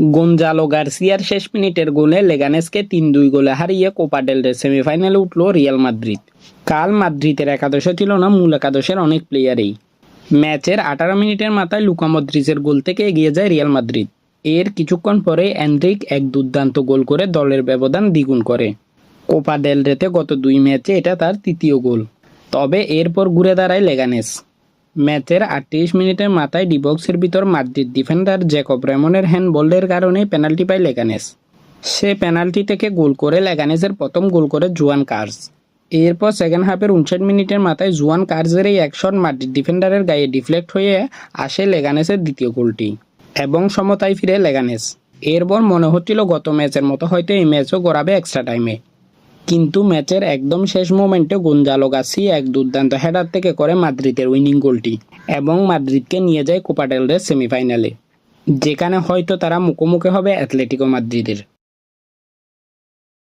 Gonzalo গার্সিয়ার শেষ মিনিটের গোলে লেগানেসকে ৩-২ গোলে হারিয়ে কোপা ডেল রে সেমিফাইনালে উঠল রিয়াল মাদ্রিদ। কাল মাদ্রিদের একাদশে ছিল না মূল একাদশের অনেক প্লেয়ারই। ম্যাচের ১৮ মিনিটের মাথায় লুকা মদ্রিচের গোল থেকে এগিয়ে যায় রিয়াল মাদ্রিদ। এর কিছুক্ষণ পরে এনরিক এক দুর্দান্ত গোল করে দলের ব্যবধান দ্বিগুণ করে। কোপা ডেল রেতে গত ২ ম্যাচে এটা তার তৃতীয় গোল। তবে এরপর ঘুরে দাঁড়ায় লেগানেস। ম্যাচের ৩৮ মিনিটের মাথায় ডিবক্সের ভিতর মাদ্রিদ ডিফেন্ডার জ্যাকব রেমনের হ্যান্ডবলের কারণে পেনাল্টি পায় লেগানেস। সে পেনাল্টি থেকে গোল করে লেগানেসের প্রথম গোল করে জুয়ান কার্স। এরপর সেকেন্ড হাফের ৫৯ মিনিটের মাথায় জুয়ান কার্সের এই এক শট মাদ্রিদ ডিফেন্ডারের গায়ে ডিফ্লেক্ট হয়ে আসে লেগানেসের দ্বিতীয় গোলটি এবং সমতায় ফিরে লেগানেস। এরপর মনে হচ্ছিল গত ম্যাচের মতো হয়তো এই ম্যাচও গড়াবে এক্সট্রা টাইমে। কিন্তু ম্যাচের একদম শেষ মোমেন্টে গোঞ্জালো গার্সিয়া এক দুর্দান্ত হেডার থেকে করে মাদ্রিদের উইনিং গোলটি এবং মাদ্রিদকে নিয়ে যায় কোপা ডেল রে সেমিফাইনালে, যেখানে হয়তো তারা মুখোমুখি হবে অ্যাটলেটিকো মাদ্রিদের।